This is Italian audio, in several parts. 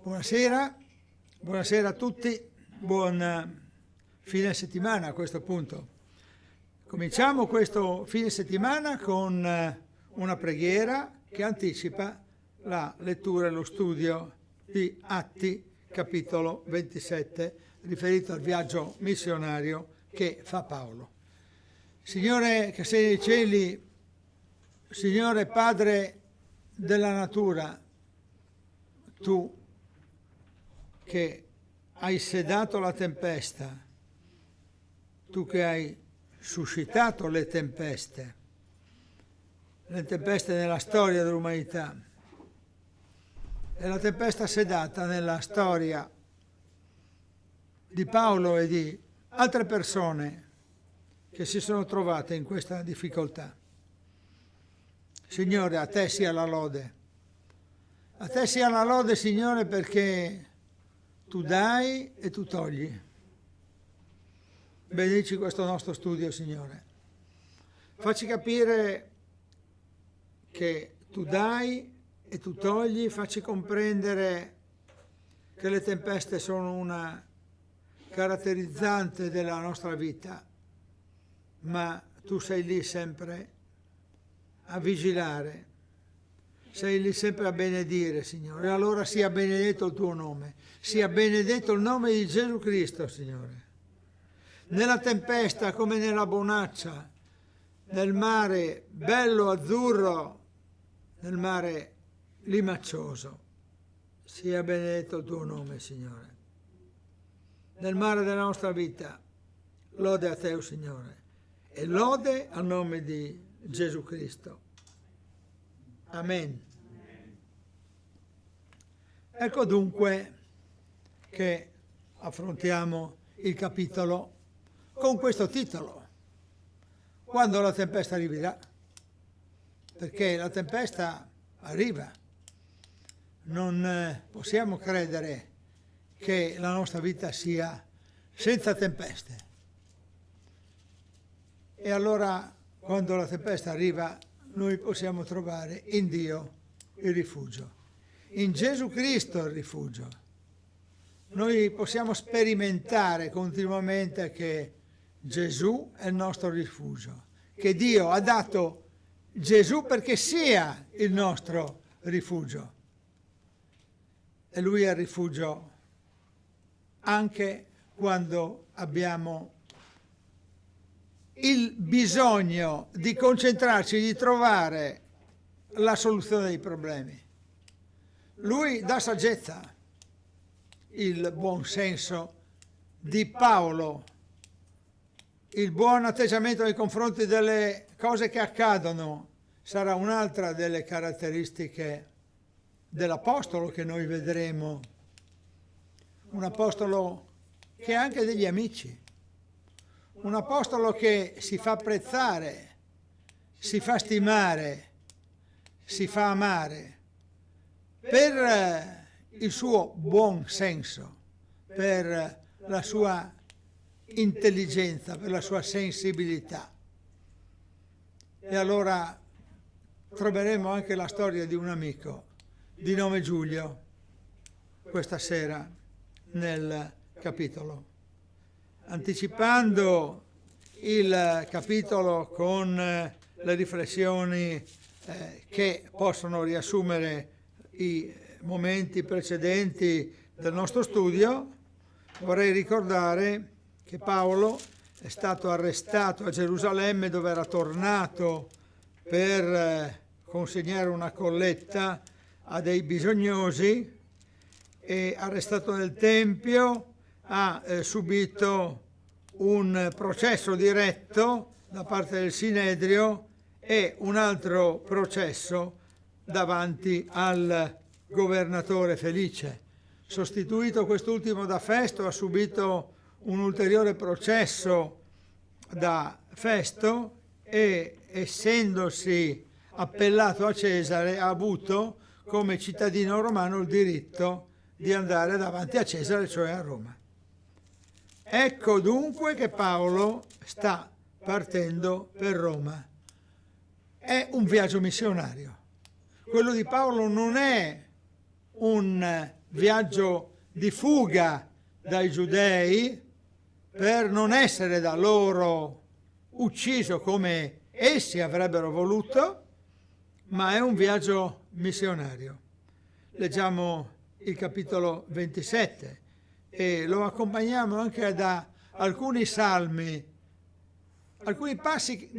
Buonasera, buonasera a tutti, buon fine settimana a questo punto. Cominciamo questo fine settimana con una preghiera che anticipa la lettura e lo studio di Atti, capitolo 27, riferito al viaggio missionario che fa Paolo. Signore che sei nei cieli, Signore Padre della natura, tu che hai sedato la tempesta, tu che hai suscitato le tempeste nella storia dell'umanità, e la tempesta sedata nella storia di Paolo e di altre persone che si sono trovate in questa difficoltà. Signore, a te sia la lode. A te sia la lode, Signore, perché tu dai e tu togli. Benedici questo nostro studio, Signore. Facci capire che tu dai e tu togli, facci comprendere che le tempeste sono una caratterizzante della nostra vita, ma tu sei lì sempre a vigilare, sei lì sempre a benedire, Signore. Allora sia benedetto il tuo nome, sia benedetto il nome di Gesù Cristo, Signore. Nella tempesta come nella bonaccia, nel mare bello azzurro, nel mare limaccioso, sia benedetto il tuo nome, Signore. Nel mare della nostra vita, lode a te, o Signore, e lode al nome di Gesù Cristo. Amen. Ecco dunque che affrontiamo il capitolo con questo titolo: quando la tempesta arriverà, perché la tempesta arriva. Non possiamo credere che la nostra vita sia senza tempeste. E allora, quando la tempesta arriva, noi possiamo trovare in Dio il rifugio, in Gesù Cristo il rifugio. Noi possiamo sperimentare continuamente che Gesù è il nostro rifugio, che Dio ha dato Gesù perché sia il nostro rifugio. E Lui è il rifugio anche quando abbiamo il bisogno di concentrarci, di trovare la soluzione dei problemi. Lui dà saggezza, il buon senso di Paolo, il buon atteggiamento nei confronti delle cose che accadono sarà un'altra delle caratteristiche dell'apostolo che noi vedremo, un apostolo che ha anche degli amici, un apostolo che si fa apprezzare, si fa stimare, si fa amare per il suo buon senso, per la sua intelligenza, per la sua sensibilità. E allora troveremo anche la storia di un amico di nome Giulio questa sera nel capitolo. Anticipando il capitolo con le riflessioni che possono riassumere i momenti precedenti del nostro studio, vorrei ricordare che Paolo è stato arrestato a Gerusalemme, dove era tornato per consegnare una colletta a dei bisognosi, e arrestato nel Tempio ha subito un processo diretto da parte del Sinedrio e un altro processo davanti al governatore Felice. Sostituito quest'ultimo da Festo, ha subito un ulteriore processo da Festo e, essendosi appellato a Cesare, ha avuto come cittadino romano il diritto di andare davanti a Cesare, cioè a Roma. Ecco dunque che Paolo sta partendo per Roma. È un viaggio missionario. Quello di Paolo non è un viaggio di fuga dai giudei per non essere da loro ucciso come essi avrebbero voluto, ma è un viaggio missionario. Leggiamo il capitolo 27 e lo accompagniamo anche da alcuni salmi, alcuni passi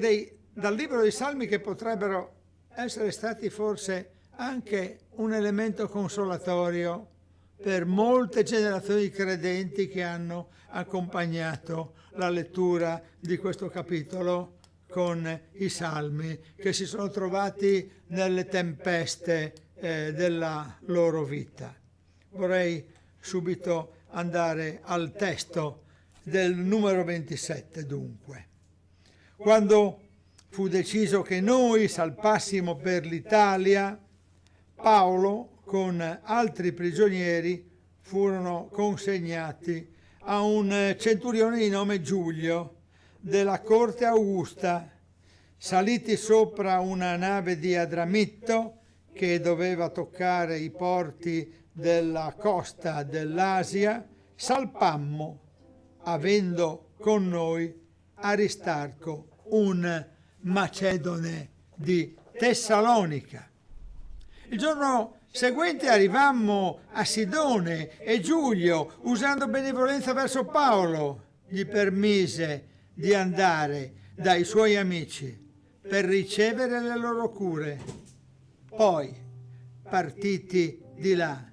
dal libro dei Salmi che potrebbero essere stati forse anche un elemento consolatorio per molte generazioni di credenti che hanno accompagnato la lettura di questo capitolo con i Salmi, che si sono trovati nelle tempeste della loro vita. Vorrei subito andare al testo del numero 27, dunque. Quando fu deciso che noi salpassimo per l'Italia, Paolo con altri prigionieri furono consegnati a un centurione di nome Giulio della corte Augusta, saliti sopra una nave di Adramitto che doveva toccare i porti della costa dell'Asia, salpammo, avendo con noi Aristarco, un macedone di Tessalonica. Il giorno seguente arrivammo a Sidone e Giulio, usando benevolenza verso Paolo, gli permise di andare dai suoi amici per ricevere le loro cure. Poi, partiti di là,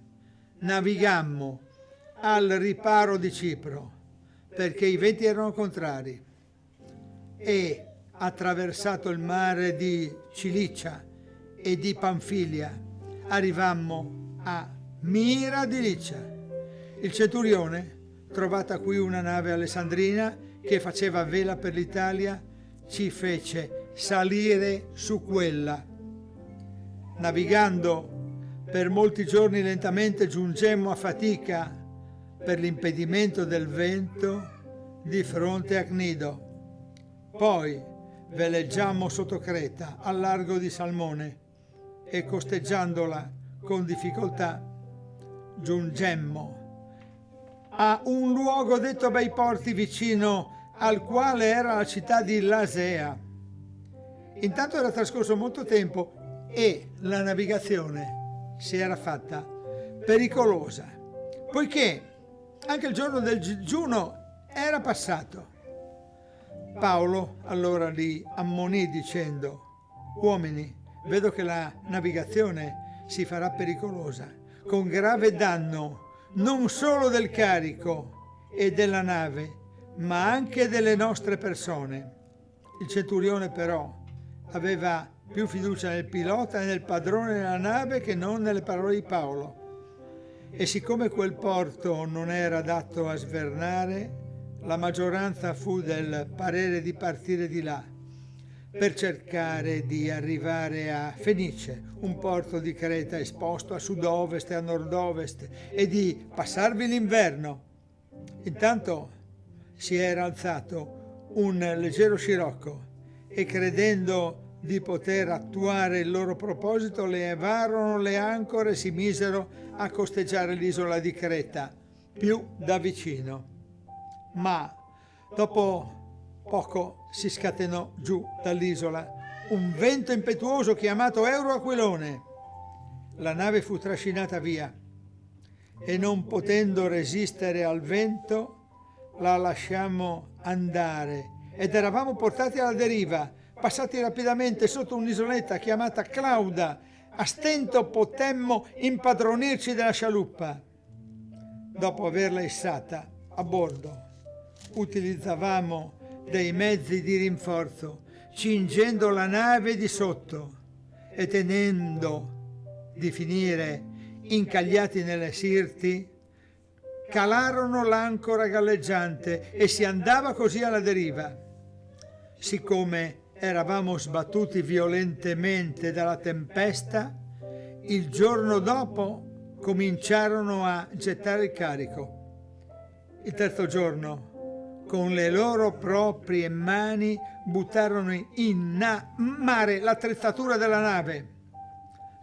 navigammo al riparo di Cipro, perché i venti erano contrari, e attraversato il mare di Cilicia e di Panfilia, arrivammo a Mira di Licia. Il centurione, trovata qui una nave alessandrina che faceva vela per l'Italia, ci fece salire su quella. Navigando per molti giorni lentamente giungemmo a fatica per l'impedimento del vento di fronte a Cnido. Poi veleggiammo sotto Creta al largo di Salmone e costeggiandola con difficoltà giungemmo a un luogo detto Bei Porti, vicino al quale era la città di Lasea. Intanto era trascorso molto tempo e la navigazione si era fatta pericolosa, poiché anche il giorno del digiuno era passato. Paolo allora li ammonì dicendo: uomini, vedo che la navigazione si farà pericolosa, con grave danno non solo del carico e della nave, ma anche delle nostre persone. Il centurione però aveva più fiducia nel pilota e nel padrone della nave che non nelle parole di Paolo. E siccome quel porto non era adatto a svernare, la maggioranza fu del parere di partire di là per cercare di arrivare a Fenice, un porto di Creta esposto a sud-ovest e a nord-ovest, e di passarvi l'inverno. Intanto si era alzato un leggero scirocco e, credendo di poter attuare il loro proposito, levarono le ancore e si misero a costeggiare l'isola di Creta più da vicino. Ma dopo poco si scatenò giù dall'isola un vento impetuoso chiamato Euroaquilone. La nave fu trascinata via e, non potendo resistere al vento, la lasciammo andare ed eravamo portati alla deriva, passati rapidamente sotto un'isoletta chiamata Clauda. A stento potemmo impadronirci della scialuppa. Dopo averla issata a bordo, utilizzavamo dei mezzi di rinforzo, cingendo la nave di sotto e tenendo di finire incagliati nelle sirti, calarono l'ancora galleggiante e si andava così alla deriva. Siccome eravamo sbattuti violentemente dalla tempesta, il giorno dopo cominciarono a gettare il carico. Il terzo giorno, con le loro proprie mani, buttarono in mare l'attrezzatura della nave.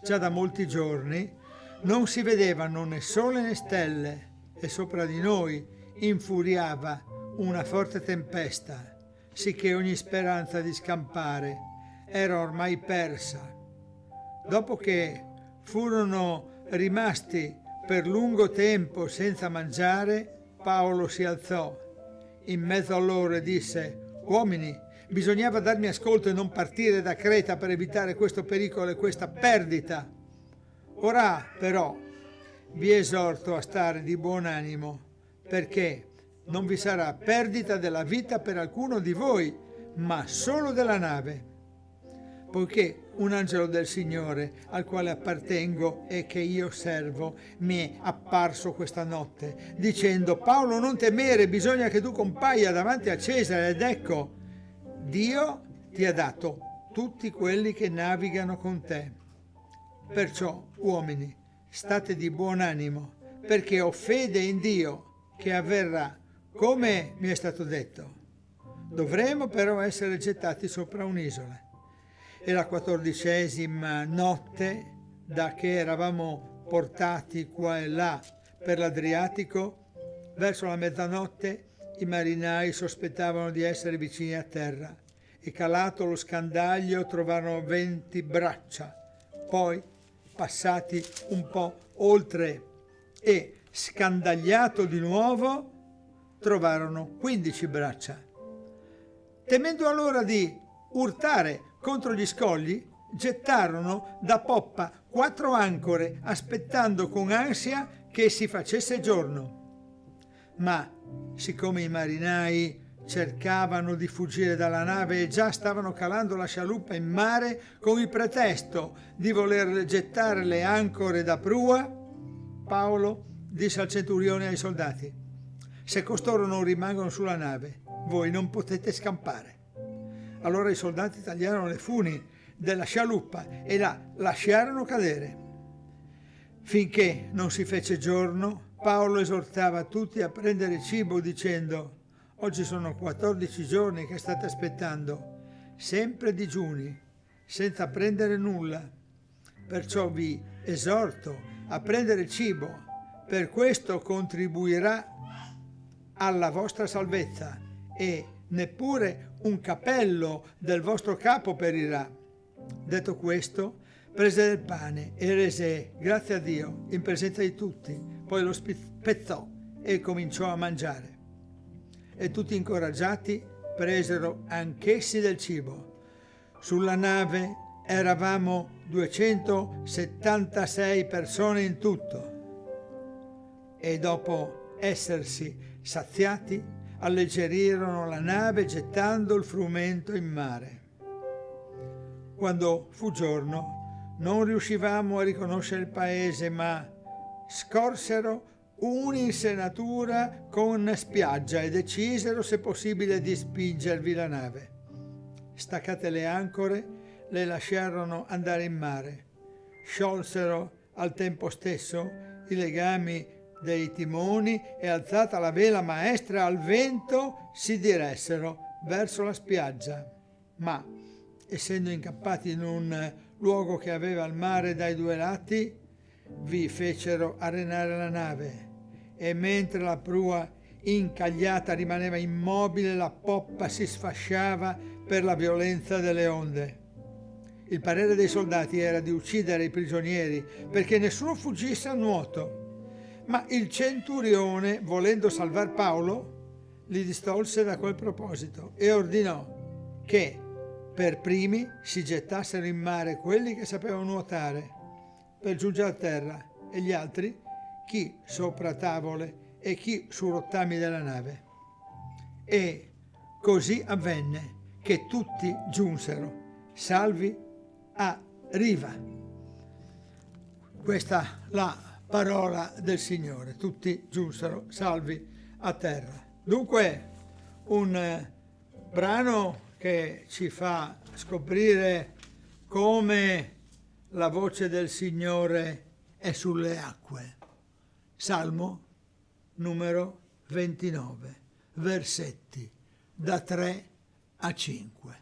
Già da molti giorni non si vedevano né sole né stelle, e sopra di noi infuriava una forte tempesta, sicché ogni speranza di scampare era ormai persa. Dopo che furono rimasti per lungo tempo senza mangiare, Paolo si alzò in mezzo a loro e disse: «Uomini, bisognava darmi ascolto e non partire da Creta per evitare questo pericolo e questa perdita. Ora però vi esorto a stare di buon animo, perché non vi sarà perdita della vita per alcuno di voi, ma solo della nave. Poiché un angelo del Signore, al quale appartengo e che io servo, mi è apparso questa notte, dicendo: Paolo, non temere, bisogna che tu compaia davanti a Cesare, ed ecco, Dio ti ha dato tutti quelli che navigano con te. Perciò, uomini, state di buon animo, perché ho fede in Dio che avverrà come mi è stato detto. Dovremo però essere gettati sopra un'isola. È la 14ª notte da che eravamo portati qua e là per l'Adriatico. Verso la mezzanotte i marinai sospettavano di essere vicini a terra e, calato lo scandaglio, trovarono 20 braccia. Poi, passati un po' oltre e scandagliato di nuovo, trovarono 15 braccia. Temendo allora di urtare contro gli scogli, gettarono da poppa 4 ancore, aspettando con ansia che si facesse giorno. Ma siccome i marinai cercavano di fuggire dalla nave e già stavano calando la scialuppa in mare con il pretesto di voler gettare le ancore da prua, Paolo disse al centurione e ai soldati: «Se costoro non rimangono sulla nave, voi non potete scampare». Allora i soldati tagliarono le funi della scialuppa e la lasciarono cadere. Finché non si fece giorno, Paolo esortava tutti a prendere cibo dicendo: «Oggi sono 14 giorni che state aspettando, sempre digiuni, senza prendere nulla. Perciò vi esorto a prendere cibo, per questo contribuirà alla vostra salvezza, e neppure un capello del vostro capo perirà». Detto questo, prese del pane e rese grazie a Dio in presenza di tutti, poi lo spezzò e cominciò a mangiare. E tutti incoraggiati presero anch'essi del cibo. Sulla nave eravamo 276 persone in tutto, e dopo essersi saziati alleggerirono la nave gettando il frumento in mare. Quando fu giorno non riuscivamo a riconoscere il paese, ma scorsero un'insenatura con spiaggia e decisero, se possibile, di spingervi la nave. Staccate le ancore, le lasciarono andare in mare. Sciolsero al tempo stesso i legami dei timoni e, alzata la vela maestra al vento, si diressero verso la spiaggia. Ma, essendo incappati in un luogo che aveva il mare dai 2 lati, vi fecero arenare la nave, e mentre la prua incagliata rimaneva immobile, la poppa si sfasciava per la violenza delle onde. Il parere dei soldati era di uccidere i prigionieri perché nessuno fuggisse a nuoto, ma il centurione, volendo salvar Paolo, li distolse da quel proposito e ordinò che per primi si gettassero in mare quelli che sapevano nuotare per giungere a terra, e gli altri chi sopra tavole e chi su rottami della nave. E così avvenne che tutti giunsero salvi a riva. Questa la parola del Signore. Tutti giunsero salvi a terra. Dunque, un brano che ci fa scoprire come la voce del Signore è sulle acque. Salmo numero 29, versetti da 3 a 5.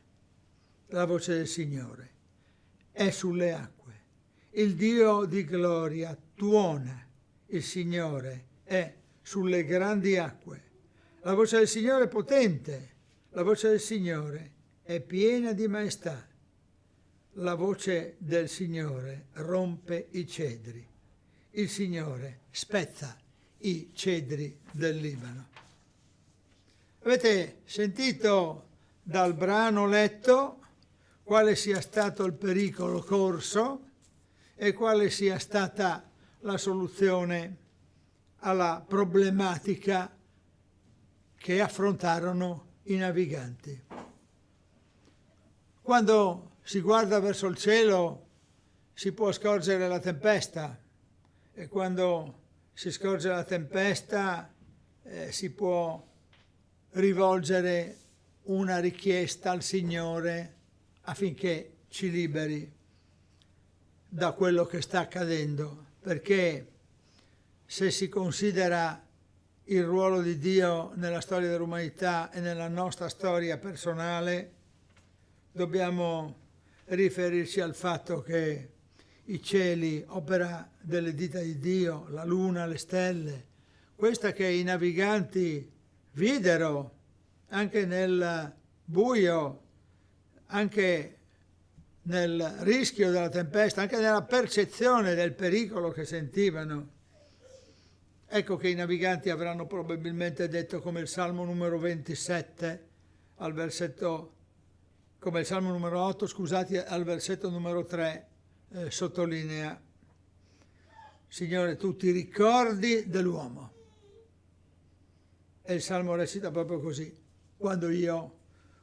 La voce del Signore è sulle acque. Il Dio di gloria tuona il Signore è sulle grandi acque. La voce del Signore è potente, la voce del Signore è piena di maestà. La voce del Signore rompe i cedri. Il Signore spezza i cedri del Libano. Avete sentito dal brano letto quale sia stato il pericolo corso e quale sia stata la soluzione alla problematica che affrontarono i naviganti. Quando si guarda verso il cielo si può scorgere la tempesta, e quando si scorge la tempesta si può rivolgere una richiesta al Signore affinché ci liberi da quello che sta accadendo, perché se si considera il ruolo di Dio nella storia dell'umanità e nella nostra storia personale, dobbiamo riferirci al fatto che i cieli, opera delle dita di Dio, la luna, le stelle, questa che i naviganti videro anche nel buio, anche nel rischio della tempesta, anche nella percezione del pericolo che sentivano. Ecco che i naviganti avranno probabilmente detto, come il Salmo numero 27 al versetto, come il Salmo numero 8, scusate, al versetto numero 3 sottolinea: Signore, tu ti ricordi dell'uomo. E il Salmo recita proprio così: quando io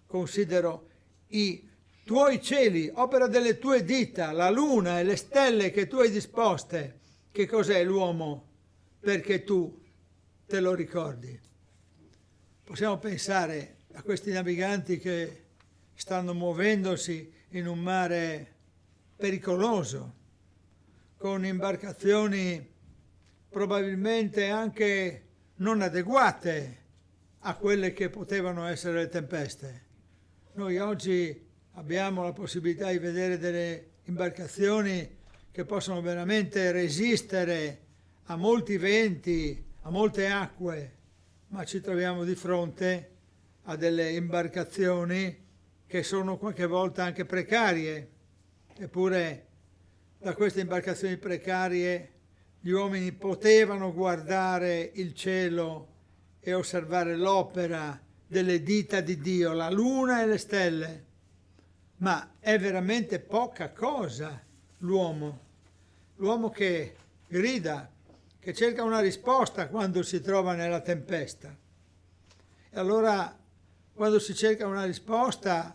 considero i tuoi cieli, opera delle tue dita, la luna e le stelle che tu hai disposte, che cos'è l'uomo perché tu te lo ricordi? Possiamo pensare a questi naviganti che stanno muovendosi in un mare pericoloso, con imbarcazioni probabilmente anche non adeguate a quelle che potevano essere le tempeste. Noi oggi abbiamo la possibilità di vedere delle imbarcazioni che possono veramente resistere a molti venti, a molte acque, ma ci troviamo di fronte a delle imbarcazioni che sono qualche volta anche precarie. Eppure da queste imbarcazioni precarie gli uomini potevano guardare il cielo e osservare l'opera delle dita di Dio, la luna e le stelle. Ma è veramente poca cosa l'uomo che grida, che cerca una risposta quando si trova nella tempesta. E allora, quando si cerca una risposta,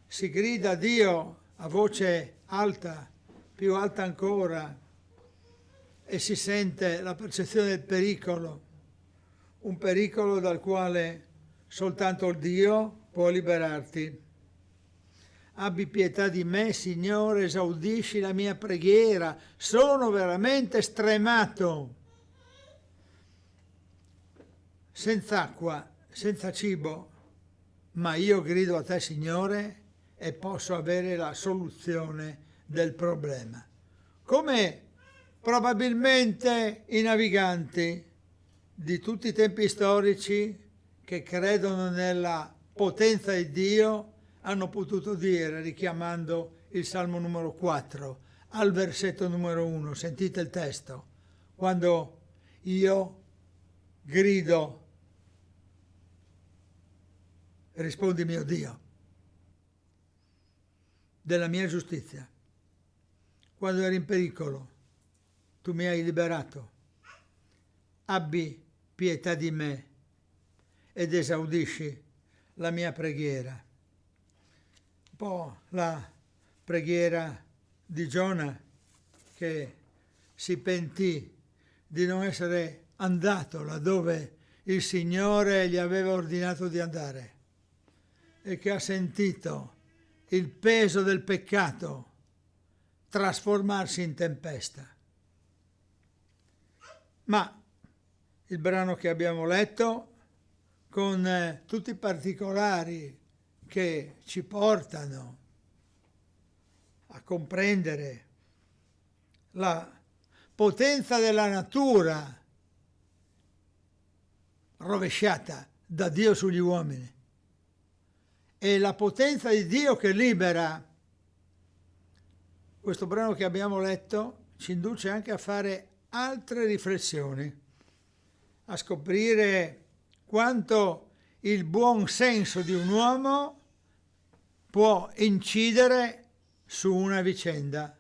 si grida a Dio a voce alta, più alta ancora, e si sente la percezione del pericolo, un pericolo dal quale soltanto il Dio può liberarti. Abbi pietà di me, Signore, esaudisci la mia preghiera, sono veramente stremato. Senza acqua, senza cibo, ma io grido a te, Signore, e posso avere la soluzione del problema. Come probabilmente i naviganti di tutti i tempi storici che credono nella potenza di Dio hanno potuto dire, richiamando il Salmo numero 4 al versetto numero 1, sentite il testo: quando io grido, rispondi mio Dio, della mia giustizia. Quando ero in pericolo, tu mi hai liberato. Abbi pietà di me ed esaudisci la mia preghiera. Un po' la preghiera di Giona, che si pentì di non essere andato laddove il Signore gli aveva ordinato di andare e che ha sentito il peso del peccato trasformarsi in tempesta. Ma il brano che abbiamo letto, con tutti i particolari che ci portano a comprendere la potenza della natura rovesciata da Dio sugli uomini. È la potenza di Dio che libera. Questo brano che abbiamo letto ci induce anche a fare altre riflessioni, a scoprire quanto il buon senso di un uomo può incidere su una vicenda,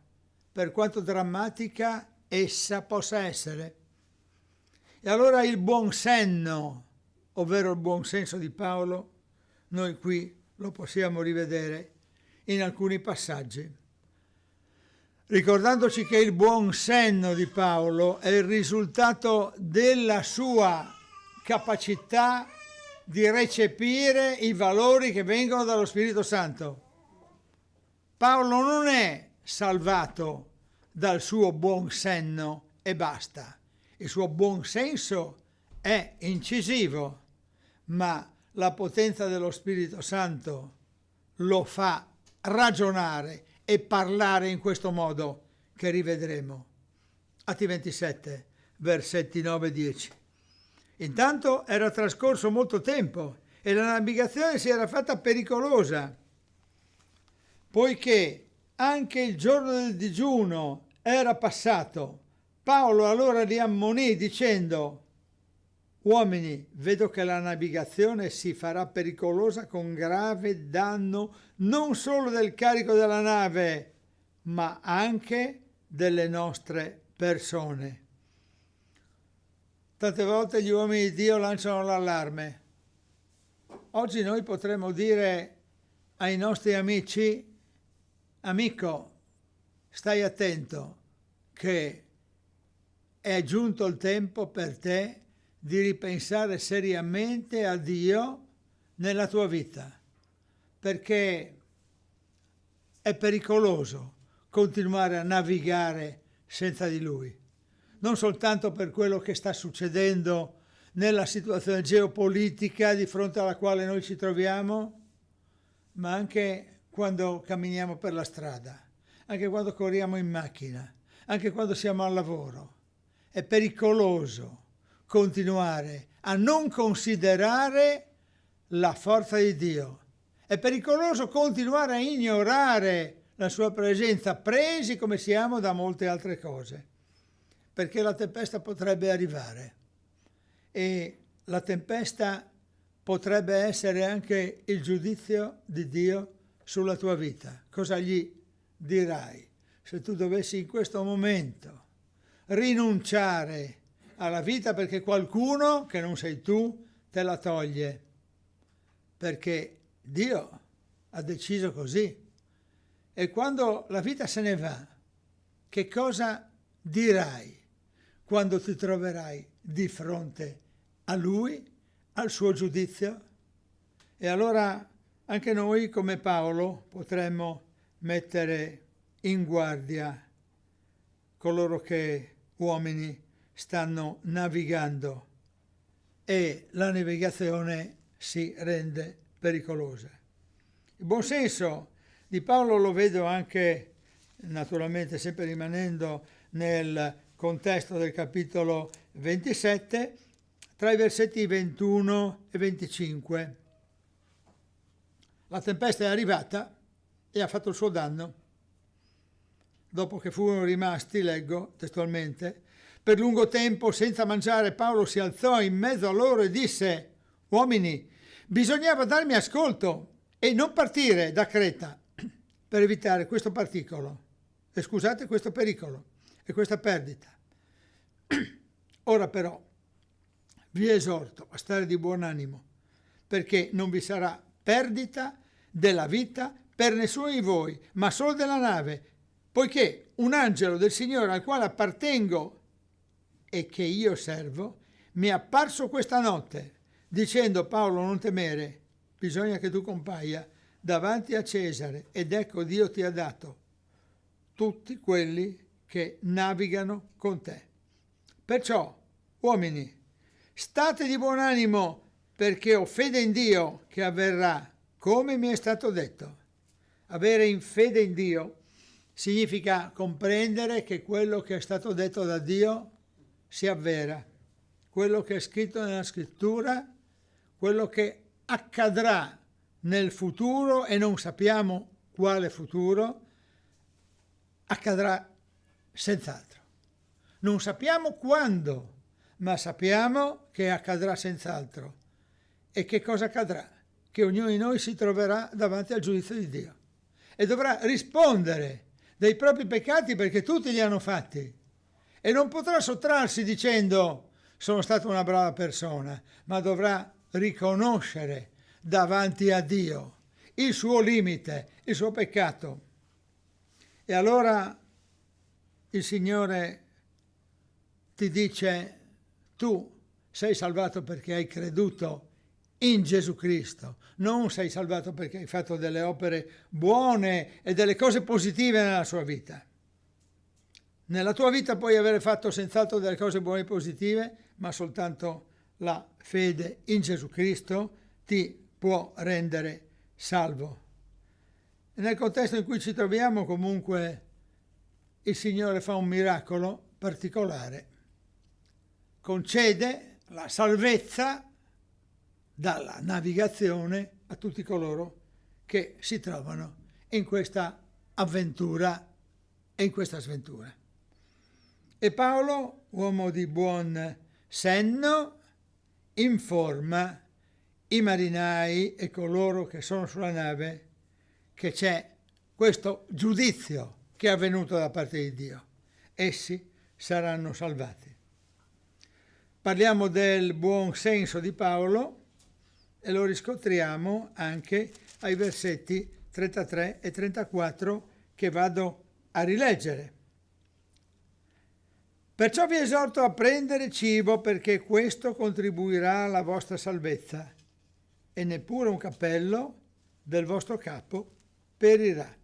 per quanto drammatica essa possa essere. E allora il buon senno, ovvero il buon senso di Paolo, noi qui lo possiamo rivedere in alcuni passaggi, ricordandoci che il buon senno di Paolo è il risultato della sua capacità di recepire i valori che vengono dallo Spirito Santo. Paolo non è salvato dal suo buon senno e basta. Il suo buon senso è incisivo, ma la potenza dello Spirito Santo lo fa ragionare e parlare in questo modo che rivedremo. Atti 27, versetti 9 e 10. Intanto era trascorso molto tempo e la navigazione si era fatta pericolosa, poiché anche il giorno del digiuno era passato. Paolo allora li ammonì dicendo: uomini, vedo che la navigazione si farà pericolosa con grave danno non solo del carico della nave, ma anche delle nostre persone. Tante volte gli uomini di Dio lanciano l'allarme. Oggi noi potremmo dire ai nostri amici: amico, stai attento che è giunto il tempo per te di ripensare seriamente a Dio nella tua vita, perché è pericoloso continuare a navigare senza di Lui, non soltanto per quello che sta succedendo nella situazione geopolitica di fronte alla quale noi ci troviamo, ma anche quando camminiamo per la strada, anche quando corriamo in macchina, anche quando siamo al lavoro. È pericoloso continuare a non considerare la forza di Dio. È pericoloso continuare a ignorare la sua presenza, presi come siamo da molte altre cose, perché la tempesta potrebbe arrivare e la tempesta potrebbe essere anche il giudizio di Dio sulla tua vita. Cosa gli dirai se tu dovessi in questo momento rinunciare alla vita perché qualcuno, che non sei tu, te la toglie? Perché Dio ha deciso così. E quando la vita se ne va, che cosa dirai quando ti troverai di fronte a Lui, al suo giudizio? E allora anche noi, come Paolo, potremmo mettere in guardia coloro che, uomini, stanno navigando e la navigazione si rende pericolosa. Il buon senso di Paolo lo vedo anche, naturalmente sempre rimanendo nel contesto del capitolo 27, tra i versetti 21 e 25. La tempesta è arrivata e ha fatto il suo danno. Dopo che furono rimasti, leggo testualmente, per lungo tempo senza mangiare, Paolo si alzò in mezzo a loro e disse: uomini, bisognava darmi ascolto e non partire da Creta per evitare questo pericolo e questa perdita. Ora però vi esorto a stare di buon animo, perché non vi sarà perdita della vita per nessuno di voi, ma solo della nave, poiché un angelo del Signore al quale appartengo e che io servo mi è apparso questa notte, dicendo: Paolo, non temere, bisogna che tu compaia davanti a Cesare, ed ecco Dio ti ha dato tutti quelli che navigano con te. Perciò, uomini, state di buon animo, perché ho fede in Dio che avverrà come mi è stato detto. Avere in fede in Dio significa comprendere che quello che è stato detto da Dio si avvera, quello che è scritto nella scrittura, quello che accadrà nel futuro, e non sappiamo quale futuro, accadrà senz'altro. Non sappiamo quando, ma sappiamo che accadrà senz'altro. E che cosa accadrà? Che ognuno di noi si troverà davanti al giudizio di Dio e dovrà rispondere dei propri peccati, perché tutti li hanno fatti, e non potrà sottrarsi dicendo sono stata una brava persona, ma dovrà riconoscere davanti a Dio il suo limite, il suo peccato. E allora il Signore ti dice: tu sei salvato perché hai creduto in Gesù Cristo, non sei salvato perché hai fatto delle opere buone e delle cose positive nella sua vita. Nella tua vita puoi avere fatto senz'altro delle cose buone e positive, ma soltanto la fede in Gesù Cristo ti può rendere salvo. E nel contesto in cui ci troviamo, comunque, il Signore fa un miracolo particolare. Concede la salvezza dalla navigazione a tutti coloro che si trovano in questa avventura e in questa sventura. E Paolo, uomo di buon senno, informa i marinai e coloro che sono sulla nave che c'è questo giudizio che è avvenuto da parte di Dio. Essi saranno salvati. Parliamo del buon senso di Paolo e lo riscontriamo anche ai versetti 33 e 34 che vado a rileggere. Perciò vi esorto a prendere cibo, perché questo contribuirà alla vostra salvezza, e neppure un cappello del vostro capo perirà.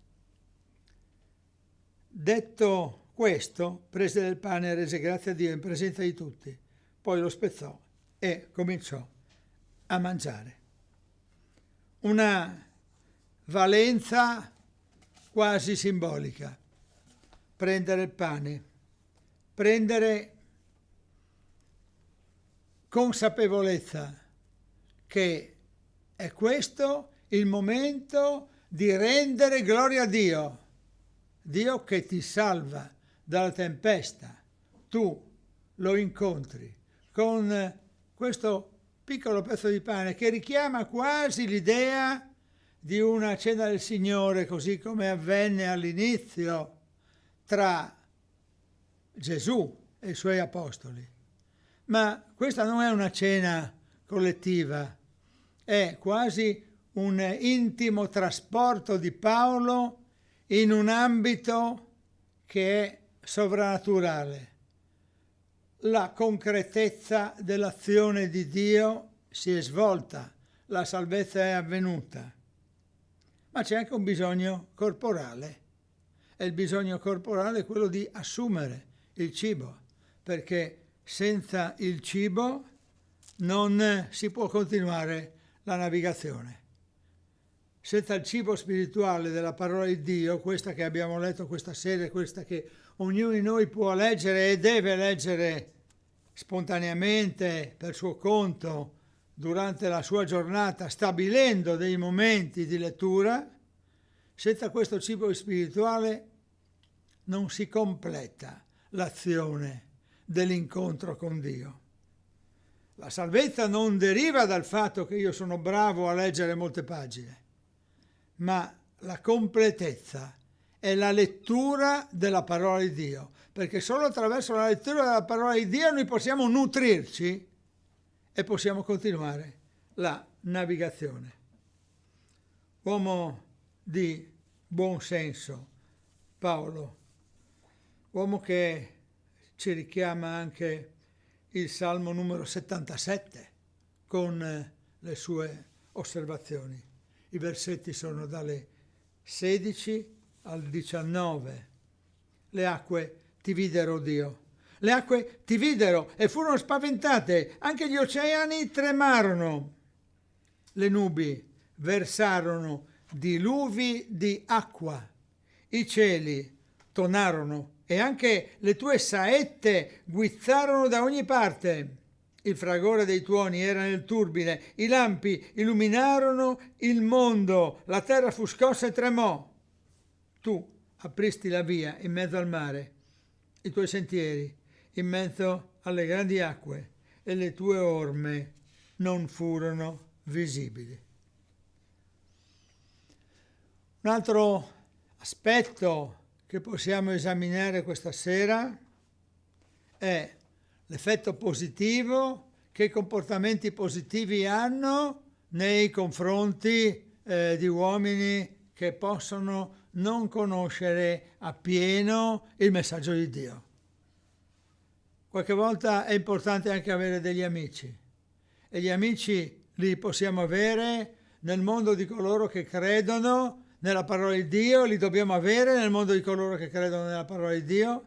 Detto questo, prese del pane e rese grazie a Dio in presenza di tutti, poi lo spezzò e cominciò a mangiare. Una valenza quasi simbolica. Prendere il pane, prendere consapevolezza che è questo il momento di rendere gloria a Dio, Dio che ti salva dalla tempesta. Tu lo incontri con questo piccolo pezzo di pane che richiama quasi l'idea di una cena del Signore, così come avvenne all'inizio tra Gesù e i suoi apostoli. Ma questa non è una cena collettiva, è quasi un intimo trasporto di Paolo in un ambito che è sovrannaturale. La concretezza dell'azione di Dio si è svolta, la salvezza è avvenuta, ma c'è anche un bisogno corporale, e il bisogno corporale è quello di assumere il cibo, perché senza il cibo non si può continuare la navigazione. Senza il cibo spirituale della parola di Dio, questa che abbiamo letto questa sera, questa che ognuno di noi può leggere e deve leggere spontaneamente per suo conto durante la sua giornata, stabilendo dei momenti di lettura, senza questo cibo spirituale non si completa l'azione dell'incontro con Dio. La salvezza non deriva dal fatto che io sono bravo a leggere molte pagine, ma la completezza è la lettura della parola di Dio, perché solo attraverso la lettura della parola di Dio noi possiamo nutrirci e possiamo continuare la navigazione. Uomo di buon senso, Paolo, uomo che ci richiama anche il Salmo numero 77 con le sue osservazioni. I versetti sono dalle 16 al 19. Le acque ti videro, Dio. Le acque ti videro e furono spaventate, anche gli oceani tremarono. Le nubi versarono diluvi di acqua, i cieli tonarono e anche le tue saette guizzarono da ogni parte. Il fragore dei tuoni era nel turbine, i lampi illuminarono il mondo, la terra fu scossa e tremò. Tu apristi la via in mezzo al mare, i tuoi sentieri in mezzo alle grandi acque, e le tue orme non furono visibili. Un altro aspetto che possiamo esaminare questa sera è l'effetto positivo che i comportamenti positivi hanno nei confronti di uomini che possono non conoscere appieno il messaggio di Dio. Qualche volta è importante anche avere degli amici, e gli amici li possiamo avere nel mondo di coloro che credono nella parola di Dio, li dobbiamo avere nel mondo di coloro che credono nella parola di Dio,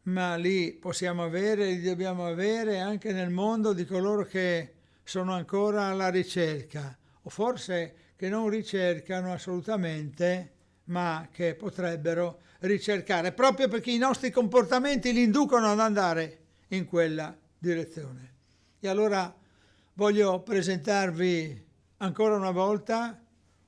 ma li possiamo avere, li dobbiamo avere anche nel mondo di coloro che sono ancora alla ricerca, o forse che non ricercano assolutamente, ma che potrebbero ricercare, proprio perché i nostri comportamenti li inducono ad andare in quella direzione. E allora voglio presentarvi ancora una volta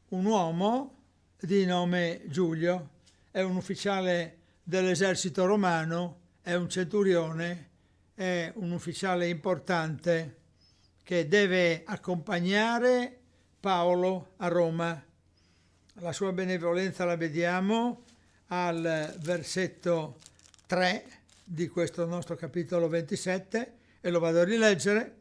un uomo di nome Giulio, è un ufficiale dell'esercito romano, è un centurione, è un ufficiale importante che deve accompagnare Paolo a Roma. La sua benevolenza la vediamo al versetto 3 di questo nostro capitolo 27 e lo vado a rileggere.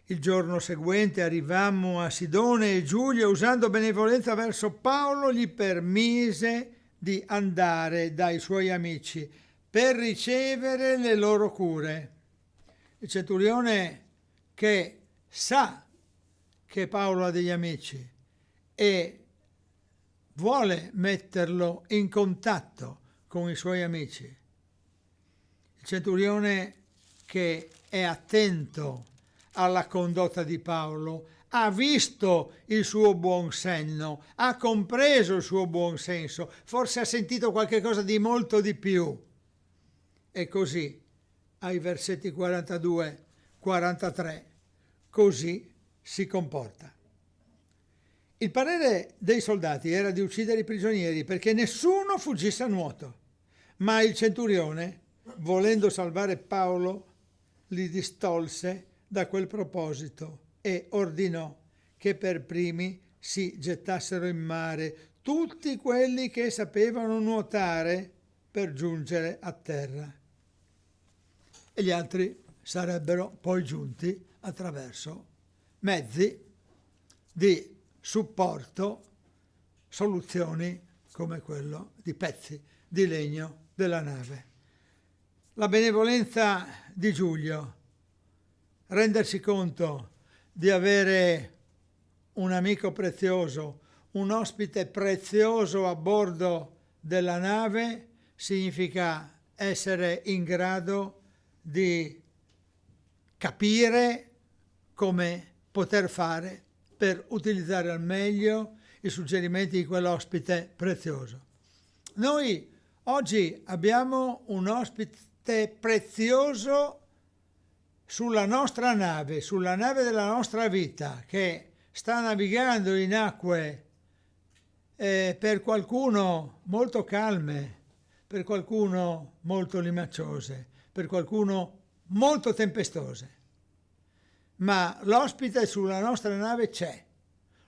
Il giorno seguente arrivammo a Sidone e Giulio, usando benevolenza verso Paolo, gli permise di andare dai suoi amici per ricevere le loro cure. Il centurione, che sa che Paolo ha degli amici e vuole metterlo in contatto con i suoi amici, il centurione che è attento alla condotta di Paolo, ha visto il suo buon senno, ha compreso il suo buon senso, forse ha sentito qualche cosa di molto di più. E così, ai versetti 42-43, così si comporta. Il parere dei soldati era di uccidere i prigionieri perché nessuno fuggisse a nuoto, ma il centurione, volendo salvare Paolo, li distolse da quel proposito e ordinò che per primi si gettassero in mare tutti quelli che sapevano nuotare per giungere a terra, e gli altri sarebbero poi giunti attraverso mezzi di supporto, soluzioni come quello di pezzi di legno della nave. La benevolenza di Giulio, rendersi conto di avere un amico prezioso, un ospite prezioso a bordo della nave, significa essere in grado di capire come poter fare per utilizzare al meglio i suggerimenti di quell'ospite prezioso. Noi oggi abbiamo un ospite prezioso sulla nostra nave della nostra vita, che sta navigando in acque per qualcuno molto calme, per qualcuno molto limacciose, per qualcuno molto tempestose. Ma l'ospite sulla nostra nave c'è.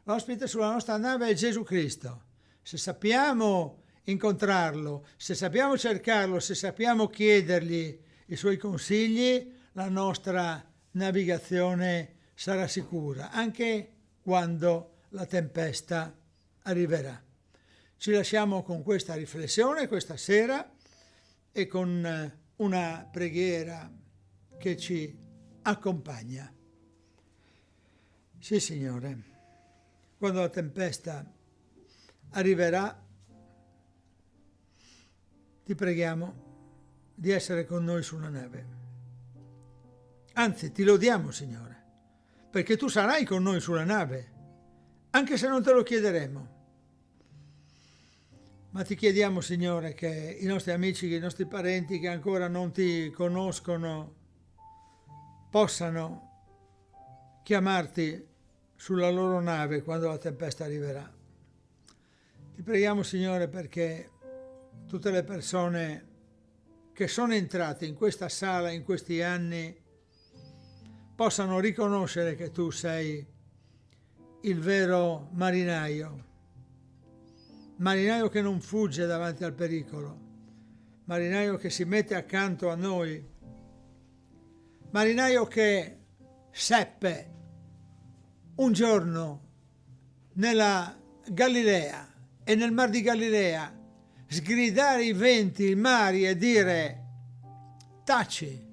L'ospite sulla nostra nave è Gesù Cristo. Se sappiamo incontrarlo, se sappiamo cercarlo, se sappiamo chiedergli i suoi consigli, la nostra navigazione sarà sicura, anche quando la tempesta arriverà. Ci lasciamo con questa riflessione questa sera e con una preghiera che ci accompagna. Sì, Signore, quando la tempesta arriverà, ti preghiamo di essere con noi sulla nave. Anzi, ti lodiamo, Signore, perché tu sarai con noi sulla nave, anche se non te lo chiederemo. Ma ti chiediamo, Signore, che i nostri amici, i nostri parenti che ancora non ti conoscono possano chiamarti sulla loro nave quando la tempesta arriverà. Ti preghiamo, Signore, perché tutte le persone che sono entrate in questa sala in questi anni possano riconoscere che tu sei il vero marinaio che non fugge davanti al pericolo, marinaio che si mette accanto a noi, marinaio che seppe un giorno nella Galilea e nel Mar di Galilea sgridare i venti, i mari e dire taci,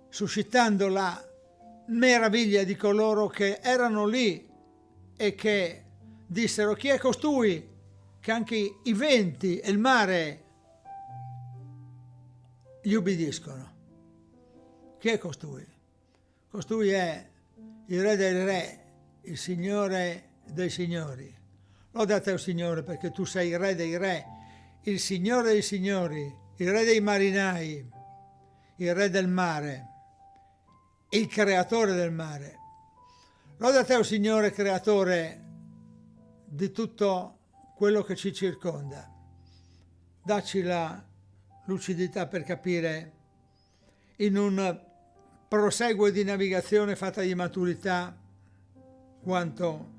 suscitando la meraviglia di coloro che erano lì e che dissero: chi è costui che anche i venti e il mare gli ubbidiscono? Chi è costui? Costui è il Re dei Re, il Signore dei Signori. Lode a te, Signore, perché tu sei il Re dei Re, il Signore dei Signori, il Re dei marinai, il Re del mare, il Creatore del mare. Lode a te, Signore, Creatore di tutto quello che ci circonda. Dacci la lucidità per capire, in un proseguo di navigazione fatta di maturità, quanto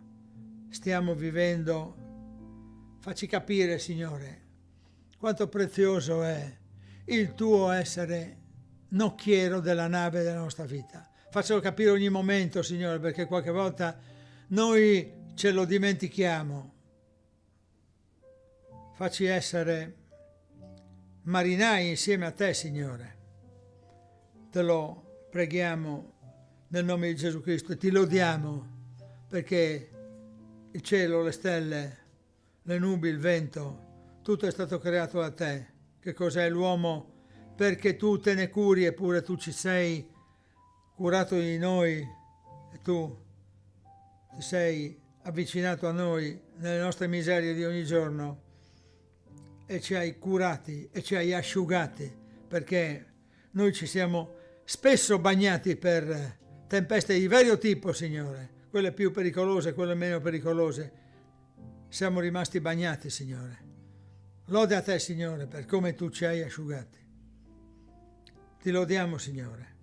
stiamo vivendo. Facci capire, Signore, quanto prezioso è il tuo essere nocchiero della nave della nostra vita. Faccelo capire ogni momento, Signore, perché qualche volta noi ce lo dimentichiamo. Facci essere marinai insieme a te, Signore. Te lo preghiamo nel nome di Gesù Cristo e ti lodiamo perché il cielo, le stelle, le nubi, il vento, tutto è stato creato da te. Che cos'è l'uomo? Perché tu te ne curi, eppure tu ci sei curato di noi e tu ti sei avvicinato a noi nelle nostre miserie di ogni giorno e ci hai curati e ci hai asciugati, perché noi ci siamo spesso bagnati per tempeste di vario tipo, Signore, quelle più pericolose, quelle meno pericolose. Siamo rimasti bagnati, Signore. Lode a te, Signore, per come tu ci hai asciugati. Ti lodiamo, Signore,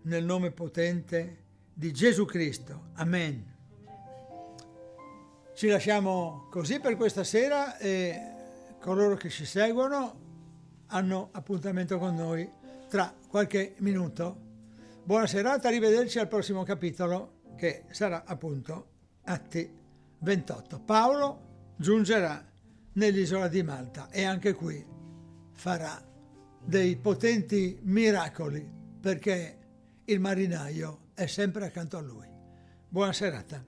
nel nome potente di Gesù Cristo. Amen. Ci lasciamo così per questa sera e coloro che ci seguono hanno appuntamento con noi tra qualche minuto. Buona serata, arrivederci al prossimo capitolo che sarà appunto Atti 28. Paolo giungerà nell'isola di Malta e anche qui farà dei potenti miracoli perché il marinaio è sempre accanto a lui. Buona serata.